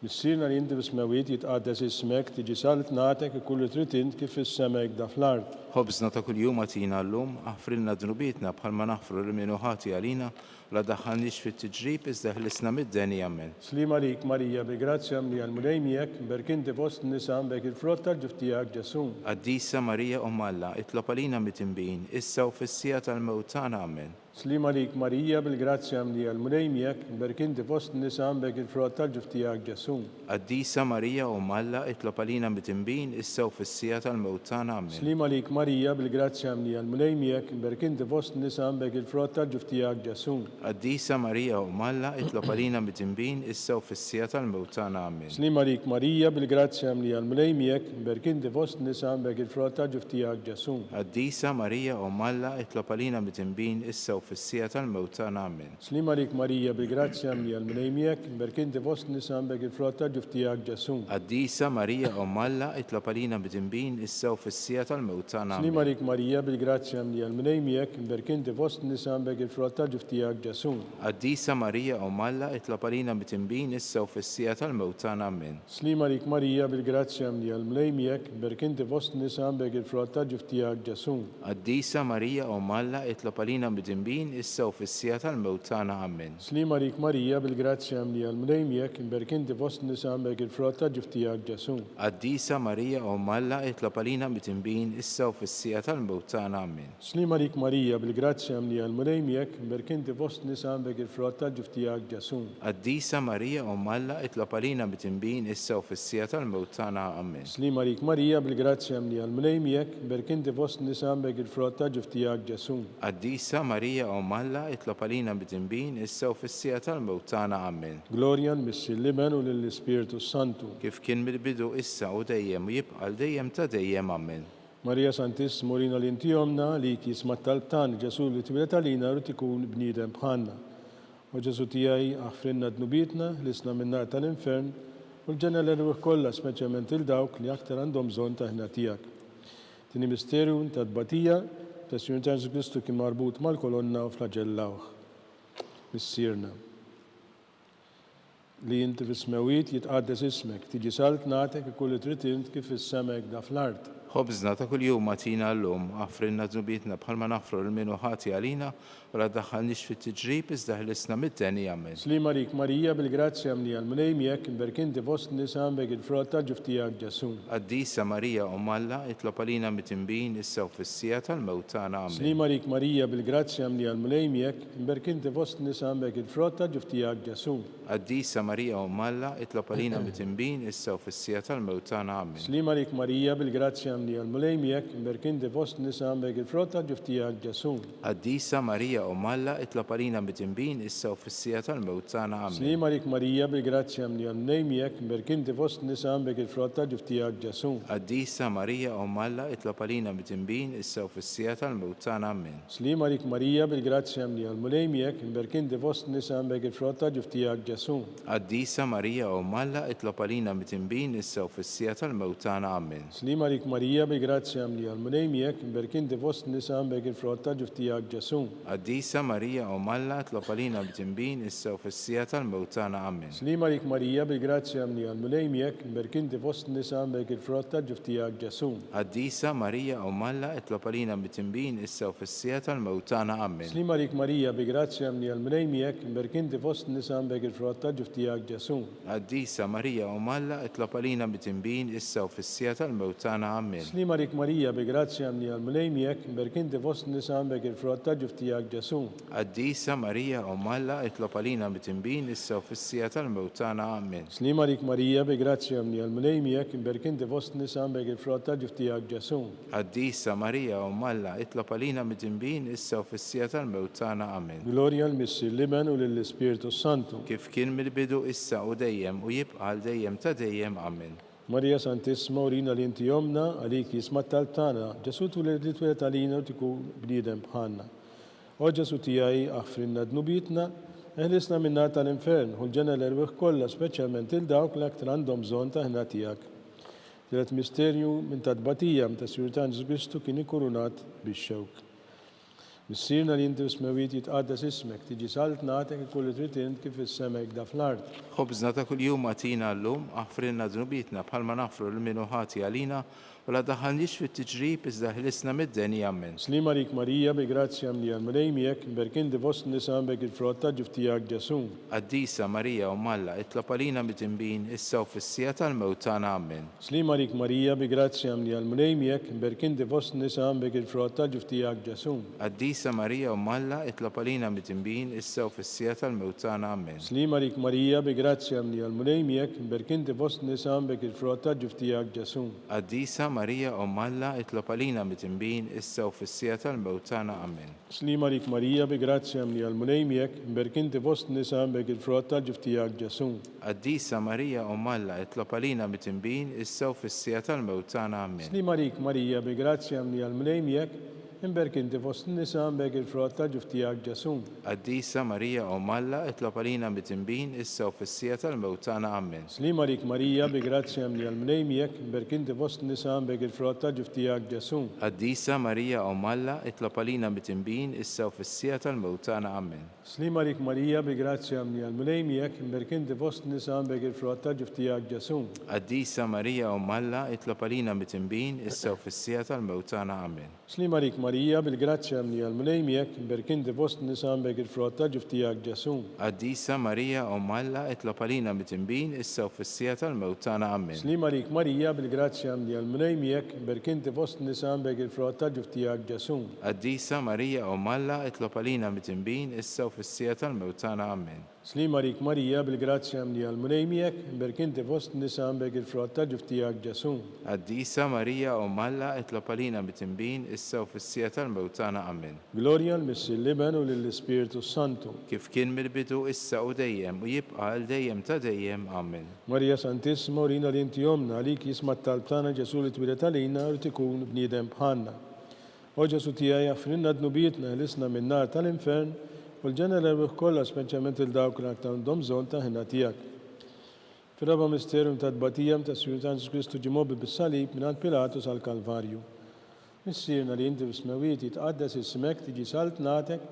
Missierna li inti fis-smawiet jitqaddes ismek tiġi salt nagħtek ikullu trid int kif fis-sema hekk fl-ard. Ħobżna ta' kuljum għatina llum, aħfrilna dnubietna bħalma naħfru lil min ħati għalina la daħħalniex fit-tiġrib iżda ħlisna mid-deni Amen. Slima lik Marija bi grazzja li għal-mulej miegħek berk inti fost nisa bek il-frott tal-ġuf tiegħek Ġesu. Qaddisa Marija Alla, itlob għalina mit-inbin, issa u fis-sija tal-mewt tagħna Amen. Slima lik Marija bil-grazzja li għal-mulej miegħek berk inti fost nisa bek il-frott tal-ġuf tiegħek Ġesu. Qaddisa Marija Alla, itlob għalina mit-inbin, issa u fis-sija tal-mewt tagħna Amen. Slima lik Marija bil-grazzja li għal-mulej miegħek berk inti fost nisa bek il-frott tal-ġuf tiegħek Ġesu. Qaddisa Marija Alla, itlob għalina mit-inbin, issa u fis-sija tal-mewt tagħna Amen. Slima lik Marija bil-grazzja li għal-mulej miegħek berk inti fost nisa bek il-frott tal-ġuf tiegħek Ġesu. Qaddisa Marija Alla, itlob għalina mit-inbin, issa u fis-sija tal-mewt tagħna Amen. Slima lik Marija bil-grazzja li għal-mulej miegħek berk inti fost nisa bek il-frott tal-ġuf tiegħek Ġesu. Qaddisa Marija Alla, itlob għalina mit-inbin, issa u fis-sija tal-mewt tagħna Amen. Slima lik Marija bil-grazzja li għal-mulej miegħek berk inti fost nisa bek il-frott tal-ġuf tiegħek Ġesu. Qaddisa Marija Alla, itlob għalina mit-inbin, issa u fis-sija tal-mewt tagħna Amen. Slima lik Marija bil-grazzja li għal-mulej miegħek berk inti fost nisa bek il-frott tal-ġuf tiegħek Ġesu. Qaddisa Marija Alla, itlob għalina mit-inbin, issa u fis-sija tal-mewt tagħna Amen. Slima lik Marija bil-grazzja li għal-mulej miegħek berk inti fost nisa bek il-frott tal-ġuf tiegħek Ġesu. Qaddisa Marija Alla, itlob għalina mit-inbin, issa u fis-sija tal-mewt tagħna Amen. Slima lik Marija bil-grazzja li għal-mulej miegħek berk inti fost nisa bek il-frott tal-ġuf tiegħek Ġesu. Qaddisa Marija Alla, itlob għalina mit-inbin, issa u fis-sija tal-mewt tagħna Amen. Slima lik Marija bil-grazzja li għal-mulej miegħek berk inti fost nisa bek il-frott tal-ġuf tiegħek Ġesu. Qaddisa Marija Alla, itlob għalina mit-inbin, issa u fis-sija tal-mewt tagħna Amen. Glorja l-Missier l-Iben u lill-Ispiritu Santu. Kif kien mill-bidu issa u dejjem u jibqa' dejjem ta' dejjem Amen. Marija Santissima urina l-intijomna li jisma talb tagħna Ġesu li twilet għalina u tikun bniedem bħalna. U Ġesu tiegħi aħfrinna dnubietna ħlisna minn nar tal-infern u l-ġenna l-erwieħ kollha speċjalment il-dawk li aktar għandhom bżonn ta' ħna tiegħek. Tieni misterju ta' tbatija tas-Sinjur Ġesu Kristu kien marbut mal-kolonna u flagellawh. Missierna li inti fis-smawiet jitqaddes ismek, tiġi salt nagħtek ikullu trid int kif fis-sema hekk fl-ard. خبزنا ta' kuljum atina llum, għafrinna dnubitna bħalma nafru l-minu ħati għalina, u la daħħalniex fit-tiġrib iżda ħlisna mid-deni għamil. Slima rik Marija bil-grazzja mni għal-mnejmijek, imberkinti fost nisa għambek il-frotta ġuftijak ġasun. Għaddisa Marija Alla, itlob għalina mitimbin issa u fissija tal-mewtana għamil. Slima rik Marija bil-grazzja mni għal-mnejmijek, imberkinti fost nisa għambek il-frotta ġuftijak ġasun. Għaddisa Marija Alla, itlob għalina mitimbin issa u fissija tal-mewtana għamil. Slima rik Marija bil-grazzja mni għal-mnejmijek, imberkinti fost nisa għambek il-frotta ġuftijak ġasun. Għaddisa Marija Alla, itlob għalina mitimbin issa u fissija tal-mewtana għamil. Slima rik Marija bil-grazzja mni għal-mnejmijek, imberkinti fost nisa għambek il-frotta ġuftijak ġasun. Għaddisa Marija Alla, itlob għalina mitimbin issa u fissija tal-mewtana għamil. Slima rik Marija bil-grazzja mni għal-mnejmijek, imberkinti fost nisa għambek il-frotta ġuftijak ġasun. Għaddisa Marija Alla, itlob għalina mitimbin issa u fissija tal-mewtana għamil. Slima rik Marija bil-grazzja mni għal-mnejmijek, imberkinti fost nisa għambek il-frotta ġuftijak ġasun. Għaddisa Marija Alla, itlob għalina mitimbin issa u fissija tal-mewtana għamil. Slima rik Marija bil-grazzja mni għal-mnejmijek, imberkinti fost nisa għambek il-frotta ġuftijak ġasun. Għaddisa Marija Alla, itlob għalina mitimbin issa u fissija tal-mewtana għamil. Slima rik Marija bil-grazzja mni għal-mnejmijek, imberkinti fost nisa għambek il-frotta ġuftijak ġasun. Għaddisa Marija Alla, itlob għalina mitimbin issa u fissija tal-mewtana għamil. Slima rik Marija bil-grazzja mni għal-mnejmijek, imberkinti fost nisa għambek il-frotta ġuftijak ġasun. Għaddisa Marija Alla, itlob għalina mitimbin issa u fissija tal-mewtana għamil. Slima rik Marija bil-grazzja mni għal-mnejmijek, imberkinti fost nisa għambek il-frotta ġuftijak ġasun. Għaddisa Marija Alla, itlob għalina mitimbin issa u fissija tal-mewtana għamil. Gloria l-Missi l-Liben u l-Spiritu Santu. Kif kien mill-bidu issa u dejjem u jibqa' għal dejjem ta' dejjem għamil. Marija Santissima urina li inti jomna għalik jisma tal-tana, ġesu tu li twelet għalina u tiku bnidem bħanna. O ġesu tijaj aħfrinna dnubitna, eħlisna minna tal-infern, u l-ġena l-erbiħ kolla, speċjalment il-dawk l-aktar għandhom bżon ta' ħna tijak. Tilet misterju minn tadbatija ta' Sirtan Kristu kien ikurunat bix-xewk. Missirna li inti smewit jitqaddas ismek, tiġi salt natek kulli tritint kif is-semek da fl-art. Xobżna ta' kuljum għatina llum, aħfrinna dnubitna bħalma nafru l-minu ħati għalina, u la daħħalniex fit-tiġrib iżda ħlisna mid-deni għammen. Slima rik Marija bi grazzja mni għal-mrejmijek, berkinti fost nisa għambek il-frotta ġuftijak ġasun. Għaddisa Marija Alla, itlob għalina mitimbin issa u fissija tal-mewtana għammen. Slima rik Marija bi grazzja mni għal-mrejmijek, berkinti fost nisa għambek il-frotta ġuftijak ġasun. Għaddisa Marija Alla, itlob għalina mitimbin issa u fissija tal-mewtana għammen. Slima rik Marija bi grazzja mni għal-mrejmijek, berkinti fost nisa għambek il-frotta ġuftijak ġasun. Għaddisa Marija Alla, itlob għalina mitimbin issa u fissija tal-mewtana għammen. Slima rik Marija bi grazzja mni għal-mrejmijek, berkinti fost nisa għambek il-frotta ġuftijak ġasun. Għaddisa Marija Alla, itlob għalina mitimbin issa u fissija tal-mewtana għammen. Slima rik Marija bi grazzja mni għal-mrejmijek, imberkinti fost nisa għambek il-frotta ġuftijak ġasun. Għaddisa Marija Alla, itlob għalina mitimbin issa u fissija tal-mewtana għammen. Slima rik Marija bi grazzja mni għal-mrejmijek, imberkinti fost nisa għambek il-frotta ġuftijak ġasun. Għaddisa Marija Alla, itlob għalina mitimbin issa u fissija tal-mewtana għammen. Slima rik Marija bi grazzja mni għal-mrejmijek, imberkinti fost nisa għambek il-frotta ġuftijak ġasun. Għaddisa Marija Alla, itlob għalina mitimbin issa u fissija tal-mewtana għammen. Slima rik Marija bil-grazzja mni għal-mrejmijek, imberkinti fost nisa għambek il-frotta ġuftijak ġasun. Għaddisa Marija Alla, itlob għalina mitimbin issa u fissija tal-mewtana għammen. Slima rik Marija bil-grazzja mni għal-mrejmijek, imberkinti fost nisa għambek il-frotta ġuftijak ġasun. Għaddisa Marija Alla, itlob għalina mitimbin issa u fissija tal-mewtana għammen. Slima rik Marija bil-grazzja mni għal-mrejmijek, imberkinti fost nisa għambek il-frotta ġuftijak ġasun. Għaddisa Marija Alla, itlob għalina mitimbin issa u fissija tal-mewtana għammen. Gloria l-Missi l-Liben u l-Spiritu Santu. Kif kien mill-bidu issa u dejjem u jibqa' għal dejjem ta' dejjem għammen. Marija Santissima urina li inti jomna għalik jisma tal-tana ġesu li twilet għalina u tikun bniedem bħanna. O Ġesu tijaj għafrinna dnubietna ħlisna minn nar tal-infern u l-ġena l-erbiħ kollha speċjalment il-dawk li aktar għandhom bżonn ta' ħina tiegħek. Fir-raba misterju ta' tbatijam ta' Sir Kristu ġimobi bis-salib mingħand Pilatus għall-Kalvarju. Missirna li inti b'smewiet jitqaddes ismek tiġi salt natek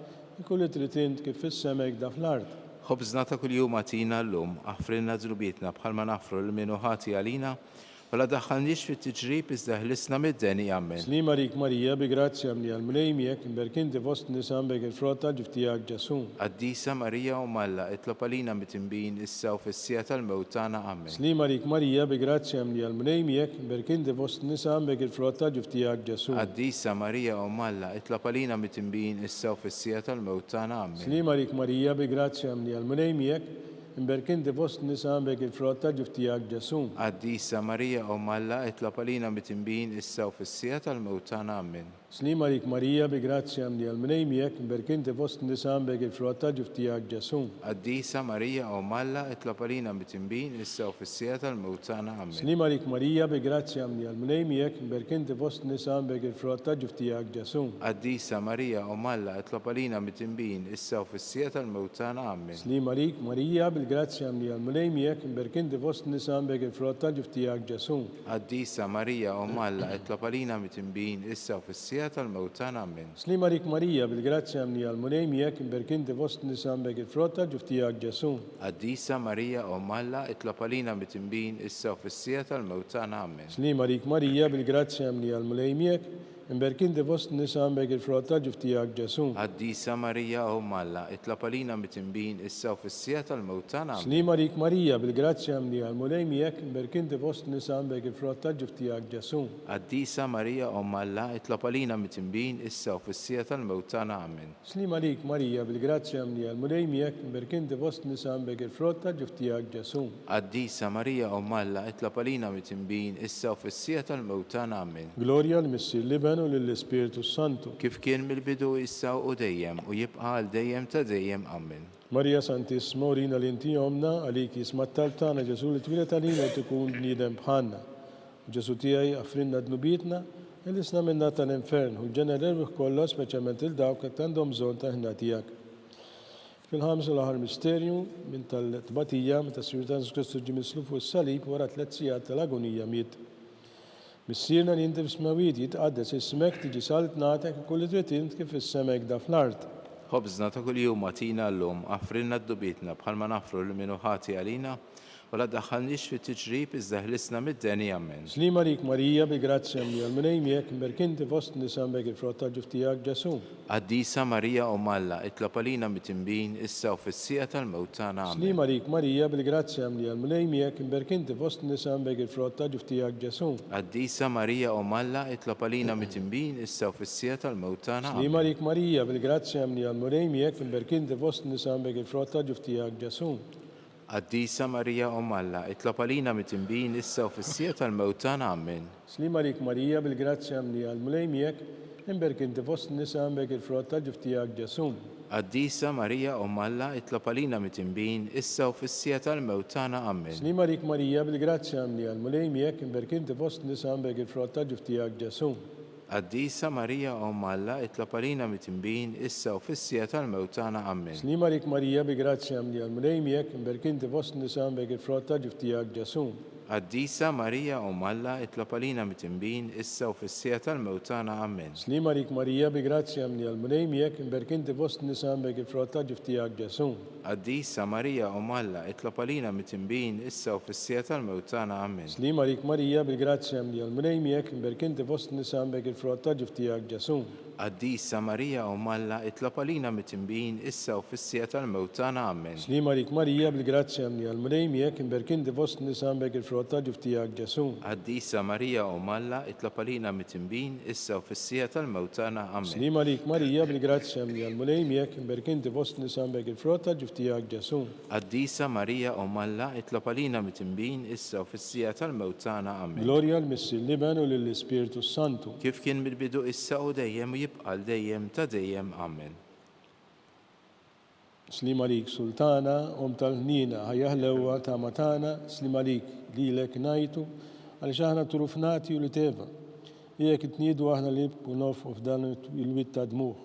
ikulli tritint kif fis-semek da fl-art. Xobżna ta' kuljum għatina llum, aħfrinna dnubietna bħalma nafru l-minu ħati għalina, ولا دخلنيش في التجريب إذا هلسنا مدني أمين. Slima rik Marija, bi grazzja mni għal-mlejmiek, imberkinti fost nisam bek il-frotta ġiftijak ġasun. قديسة ماريا وملا اطلب لينا متنبين إسا وفي السيات الموتانا أمين. Slima rik Marija, bi grazzja mni għal-mlejmiek, imberkinti fost nisam bek il-frotta ġiftijak ġasun. قديسة ماريا وملا اطلب لينا متنبين إسا وفي السيات الموتانا أمين. Slima rik Marija, bi grazzja mni għal-mlejmiek, imberkinti fost nisam bek il-frotta ġiftijak ġasun. قديسة ماريا وملا اطلب لينا متنبين إسا وفي السيات الموتانا أمين. Slima rik Marija, bi grazzja mni għal-mlejmiek, imberkinti fost nisam bek il-frotta ġiftijak ġasun. قديسة ماريا وملا اطلب لينا متنبين إسا وفي السيات الموتانا أمين. Slima rik Marija, bi grazzja mni għal-mlejmiek, imberkinti fost nisam bek il-frotta ġiftijak ġasun. قديسة ماريا وملا اطلب لينا متنبين إسا وفي السيات الموتانا أمين. Slima rik Marija, bil-grazzja mni għal-mlejmiek, imberkinti fost nisam bek il-frotta ġiftijak ġasun. قديسة ماريا وملا اطلب لينا متنبين إسا وفي السيات الموتانا أمين. Slima rik Marija, bil-grazzja mni għal-mlejmiek, imberkinti fost nisam bek il-frotta ġiftijak ġasun. قديسة ماريا وملا اطلب لينا متنبين إسا وفي السيات الموتانا أمين. Slima rik Marija, bil-grazzja mni għal-mlejmiek, imberkinti fost nisam bek il-frotta ġiftijak ġasun. قديسة ماريا وملا اطلب لينا متنبين إسا وفي السيات الموتانا أمين. Slima rik Marija, bil-grazzja mni għal-mlejmiek, imberkinti fost nisam bek il-frotta ġiftijak ġasun. قديسة ماريا وملا اطلب لينا متنبين إسا وفي السيات الموتانا أمين. Slima rik Marija, bil-grazzja mni għal-mlejmiek, imberkinti fost nisam bek il-frotta ġiftijak ġasun. قديسة ماريا وملا اطلب لينا متنبين إسا وفي السيات الموتانا أمين. Glorja l-Missir Liben u l-Ispiritu Santu. كيف كان من البدو إسا وديم ويبقى لديم تديم أمين. Marija Santissima, urina l-inti jomna, għalik jismat tal-tana Ġesu li twilet għalina u tkun bnidem bħanna. Ġesu tijaj affrinna dnubitna, il-isna minna tal-infern, u l-ġenerer kollu speċjalment il-dawk għat għandhom bżon ta' ħna tijak. Fil-ħams l-ħar misterju minn tal-tbatija, minn tas-Sir Kristu ġimislu fuq is-salib wara 3 sigħat tal-agonija miet. Missirna li inti f'smawit jitqaddes ismek tiġi salt natek kulli trid int kif is-semek da fl-art. خبزنا تا كل يوم أعطينا اللوم أفرنا دبيتنا بحال ما نفروا منه هاتي علينا ولا دخلنيش في التجريب إذا هلسنا مداني أمين. Slima rik Marija, bil-grazzja mni għal-mnejmiek, imberkinti fost nisam bek il-frotta ġiftijak ġasun. قديسة ماريا وملا اطلب لينا متنبين إسا وفي السيئة الموتانا أمين. Slima rik Marija, bil-grazzja mni għal-mnejmiek, imberkinti fost nisam bek il-frotta ġiftijak ġasun. قديسة ماريا وملا اطلب لينا متنبين إسا وفي السيئة الموتانا أمين. Slima rik Marija, bil-grazzja mni għal-mnejmiek, imberkinti fost nisam bek il-frotta ġiftijak ġasun. قديسة ماريا وملا اطلب لينا متنبين إسا وفي السيئة الموتانا أمين. Slima rik Marija, bil-grazzja mni għal-mnejmiek, imberkinti fost nisam bek il-frotta ġiftijak ġasun. قديسة ماريا وملا اطلب لينا متنبين إسا وفي السيئة الموتانا أمين. Slima rik Marija, bil-grazzja mni għal-mnejmiek, imberkinti fost nisam bek il-frotta ġiftijak ġasun. قديسة ماريا وملا اطلب لينا متنبين إسا وفي السيئة الموتانا أمين. Slima rik Marija, bil-grazzja mni għal-mnejmiek, imberkinti fost nisam bek il-frotta ġiftijak ġasun. قديسة ماريا وملا اطلب لينا متنبين إسا وفي السيئة الموتانا أمين. Slima rik Marija, bil-grazzja mni għal-mnejmiek, imberkinti fost nisam bek il-frotta ġiftijak ġasun. قديسة ماريا وملا اطلب لينا متنبين إسا وفي السيئة الموتانا أمين. Slima rik Marija, bil-grazzja mni għal-mnejmiek, imberkinti fost nisam bek il-frotta ġiftijak ġasun. قديسة ماريا وملا اطلب لينا متنبين إسا وفي السيئة الموتانا أمين. Slima rik Marija, bil-grazzja mni għal-mnejmiek, imberkinti fost nisam bek il-frotta ġiftijak ġasun. قديسة ماريا وملا اطلب لينا متنبين إسا وفي السيئة الموتانا أمين. Slima rik Marija, bil-grazzja mni għal-mnejmiek, imberkinti fost nisam bek il-frotta ġiftijak ġasun. قديسة ماريا وملا اطلب لينا متنبين إسا وفي السيئة الموتانا أمين. Glorja l-Missir Liben u l-Ispiritu Santu. كيف كان من البدو إسا وديم ويبقى لديم تديم أمين. Slima lik Sultana, tal-ħnina, ħajjaħlewa ta' matana, slima lik li lek najtu, għal xaħna turufnati u li teva. Ijek it-nidu aħna li u nof u f'dan il-wit ta' dmuħ.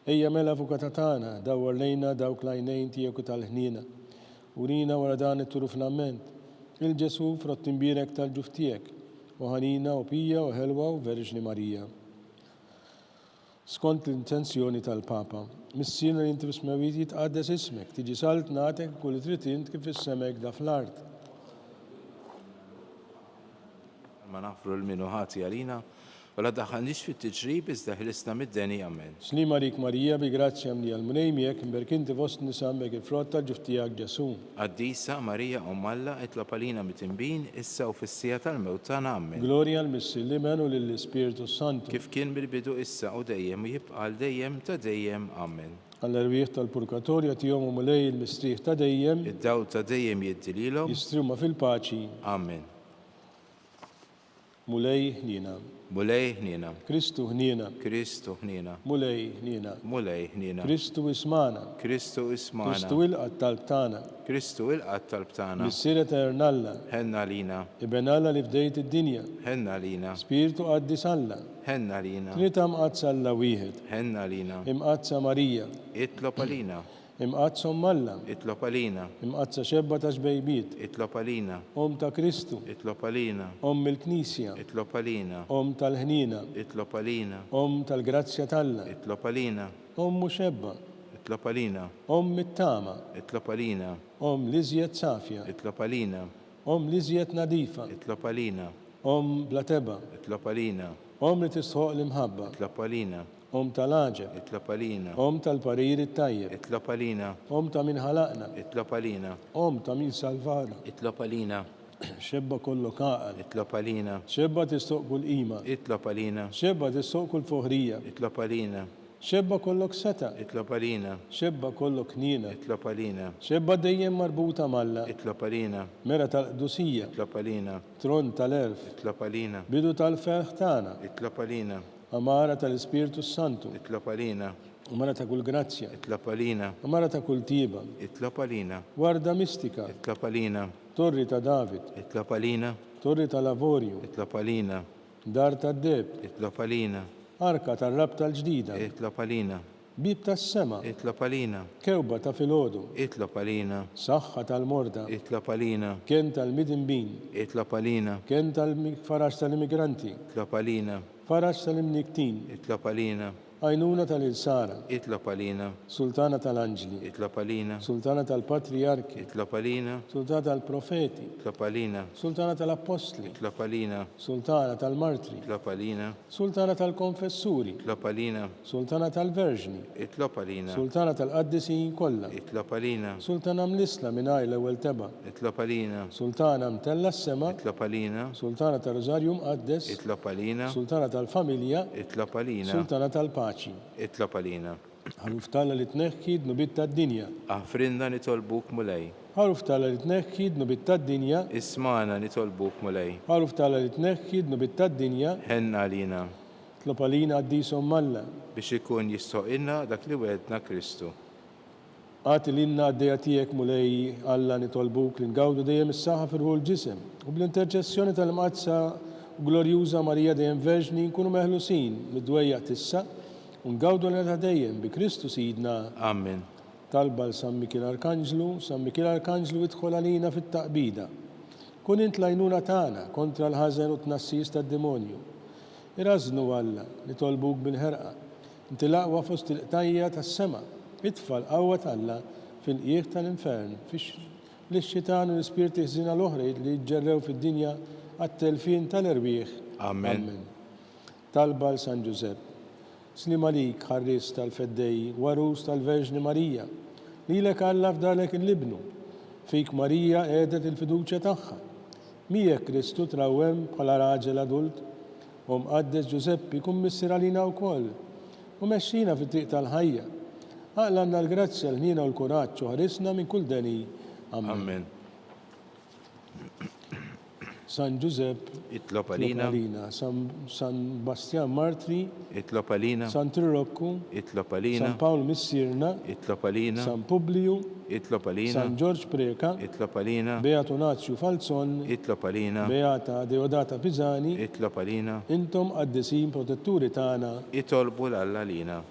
Ejja mela fukatatana, dawar lejna dawk lajnejn tijeku tal-ħnina. Urina wara dan it-turufnament. Il-ġesu frottimbirek tal-ġuftijek. U ħanina u pija u ħelwa u Verġni Marija. Skont l-intenzjoni tal-Papa, missina li inti f'smawit jitqaddes ismek, tiġi salt natek kull trid int kif issemek da fl-art. ma nafru l-minu ħati għalina, u la daħħalniex fit-tiġrib iżda ħlisna mid-deni ammen. Slima rik Marija bi grazzja mni għal-munejmiek, imberkinti fost nisambek il-frott tal-ġuftijak Ġesu. Qaddisa Marija Alla itlob għalina mitimbin issa u fis-sija tal-mewt tagħna ammen. Gloria l-Missillimen u lill-Ispiritu Santu. Kif kien bil-bidu issa u dejjem u jibqa' għal dejjem ta' dejjem ammen. Għall-erwieħ tal-purgatorja tijom u mulej il-mistriħ ta' dejjem, Id-dawl ta' dejjem jiddililhom. jistruma fil-paċi, Amen. mulej ħnina. Mulej ħnina. Kristu ħnina, Kristu ħnina. mulej ħnina. Mulej ħnina. Kristu ismana, Kristu ismana. Kristu il-qat tal-btana, Kristu il-qatt tal-btana. mis-sira ta' ernalla, Ħenna lina. ibenalla li fdejt id-dinja, Ħenna lina. Spiritu għaddi salla, Ħenna lina. Trinita mqazza alla wieħed, Ħenna lina. imqazza Marija, Itlob għalina. imqazza Malla, Itlob għalina. imqazza xebba ta' xbejbiet, Itlob għalina. ta' Kristu, Itlob għalina. il-Knisja, Itlob għalina. tal-ħnina, Itlob għalina. tal-grazzja talla, Itlob għalina. muxebba, Itlob għalina. mit-tama, Itlob għalina. l-iżjed safja, Itlob għalina. l-iżjed nadifa, Itlob għalina. bla teba, Itlob għalina. li tisħoq l-imħabba, Itlob għalina. tal-aġeb, Itlob għalina. tal-parir it-tajjeb, Itlob għalina. ta' min ħalaqna, Itlob għalina. ta' min salvana, Itlob għalina. xebba kollu kaqal, Itlob għalina. xebba tistoq kull qima, Itlob għalina. xebba tistoq kull foħrija, Itlob għalina. xebba kollok seta, Itlob għalina. xebba kollok knina, Itlob għalina. xebba dejjem marbuta malla, Itlob għalina. mera tal-qdusija, Itlob għalina. tron tal-erf, Itlob għalina. bidu tal-ferħ tagħna, Itlob għalina. amara tal-Ispiritu Santu, Itlob għalina. amara ta' kull grazzja, Itlob għalina. amara ta' kull tiba, Itlob għalina. warda mistika, Itlob għalina. torri ta' David, Itlob għalina. torri ta' Lavorju, Itlob għalina. dar ta' Deb, Itlob għalina. arka tar-rab tal-ġdida, Itlob għalina. bib tas-sema, Itlob għalina. kewba ta' filgħodu, Itlob għalina. saħħa tal-morda, Itlob għalina. kien tal-midinbin, Itlob għalina. kien tal-farax tal-immigranti, Itlob għalina. farax tal-imniktin, Itlob għalina. għajnuna tal-ilsara, Itlob għalina. sultana tal-anġli, Itlob għalina. sultana tal-patriarki, Itlob għalina. sultana tal-profeti, Itlob għalina. sultana tal-apostli, Itlob għalina. sultana tal-martri, Itlob għalina. sultana tal-konfessuri, Itlob għalina. sultana tal-verġni, Itlob għalina. sultana tal-qaddisin kollha, Itlob għalina. sultana mlisla minn l-ewwel teba, Itlob għalina. sultana mtella s-sema, Itlob għalina. sultana tal-Rożarju Mqaddes, Itlob għalina. sultana tal-familja, Itlob għalina. sultana tal-paċi. Itlob għalina. Ħaruf talla li tneħħi dnubit tad-dinja. Aħfrinna nitolbuk mulej. Ħaruf talla li tneħħi dnubit tad-dinja. Ismana nitolbuk mulej. Ħaruf talla li tneħħi dnubit tad-dinja. Ħenna għalina. Tlob għalina għaddisom Malla. Biex ikun jistoqilna dak li wedna Kristu. Għati l-inna għaddeja tijek mulej Alla nitolbuk li ngawdu dejjem is-saħħa firħu l-ġisem. U bl-interċessjoni tal-mqazza glorjuża Marija dejjem verġni nkunu meħlusin mid-dwejja tissa u ngawdu l dejjem bi Kristu Sidna. Amen. Talba l-San Mikil Arkanġlu, San Mikil Arkanġlu idħol għalina fit-taqbida. Kun int lajnuna tagħna kontra l-ħażen u tnassis tad-demonju. Irażnu Alla nitolbuk bil-ħerqa. Inti laqwa fost il-qtajja tas-sema. Itfal qawwa Alla fil-qiegħ tal-infern lix-xitan u l-ispirti ħżina l-oħra li jġerrew fid-dinja għat-telfin tal-irwieħ. Amen. Talba l-San Giuseppe. Slima lik ħarris tal-feddej, warus tal-Verġni Marija. Lilek Alla fdalek il-libnu. Fik Marija għedet il-fiduċja tagħha. Mijek Kristu trawem bħala raġel adult. U mqaddes Giuseppi kun missir għalina wkoll. U mexxina fit-triq tal-ħajja. Aqlanna l-grazzja l-ħnina u l-kuraġġ u ħarisna minn kull deni. Amen. San Giuseppe, Itlob għalina. San Bastian Martri, Itlob għalina. San Tirrokku, Itlob għalina. San Paolo Missirna, Itlob għalina. San Publiu, Itlob għalina. San George Preka, Itlob għalina. Beato Nazio Falzon, Itlob għalina. Beata Deodata Pisani, Itlob għalina. intom għaddesin protetturi tagħna. Itolbu l-Alla lina.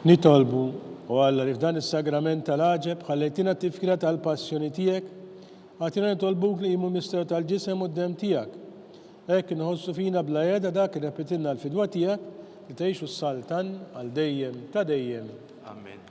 Nitolbu u Alla li f'dan is-sagrament tal-aġeb ħallejtina t-tifkira tal-passjoni tiegħek, għatina nitolbuk li jimu misteru tal-ġisem u d-dem tiegħek. Hekk nħossu fina bla jeda dak li repetilna l-fidwa tiegħek li tgħixu s-saltan għal dejjem ta' dejjem. Amen.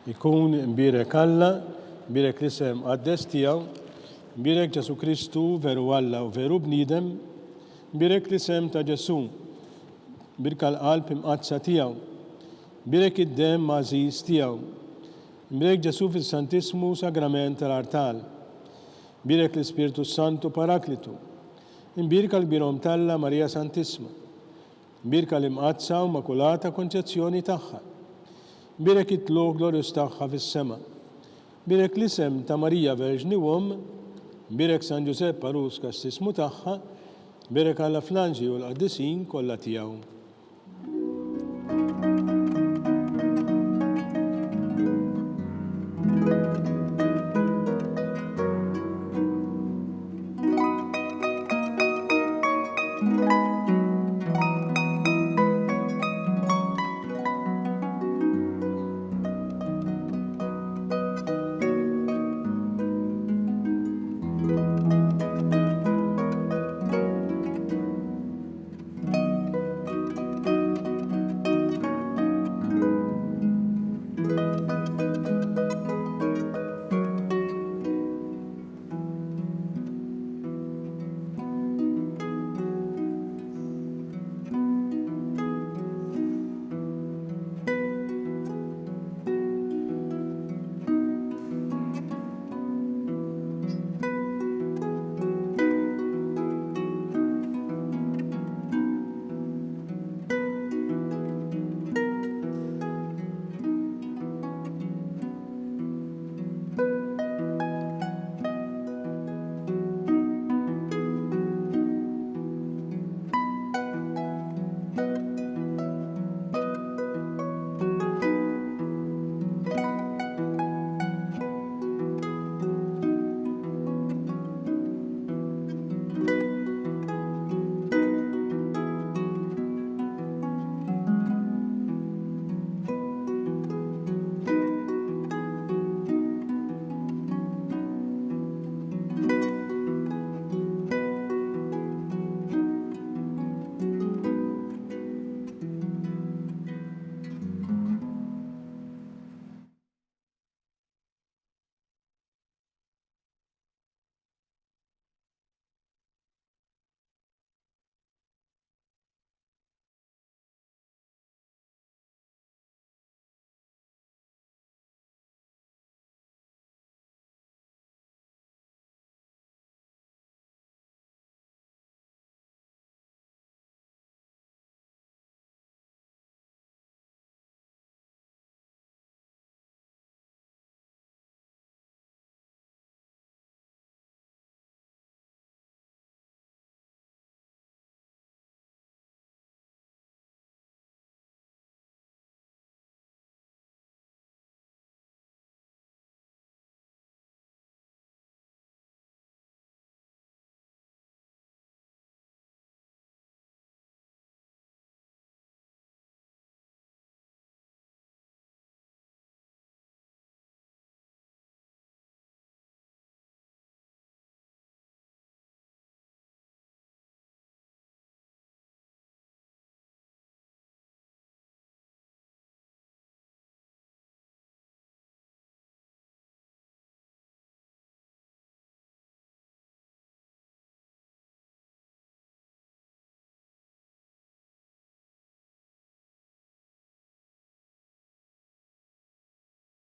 Ikun imbirek Alla, imbirek l-isem għaddes tiegħu, imbirek Ġesu Kristu veru Alla u veru bniedem, imbirek l-isem ta' Ġesu, imbirek l-qalb imqazza tiegħu, imbirek id-dem mażiż tiegħu, imbirek Ġesu fis-Santismu sagrament tal-artal, imbirek l-Ispirtu Santu Paraklitu, imbirek l-birom talla Marija Santisma, imbirek l-imqazza u makulata konċezzjoni tagħha. Birek it-tlu glorius tagħha fis-sema. Birek l-isem ta' Marija Verġni Wom, birek San Giuseppe Arus kastismu tagħha, birek Alla Flanġi u l-qaddisin kollha tiegħu.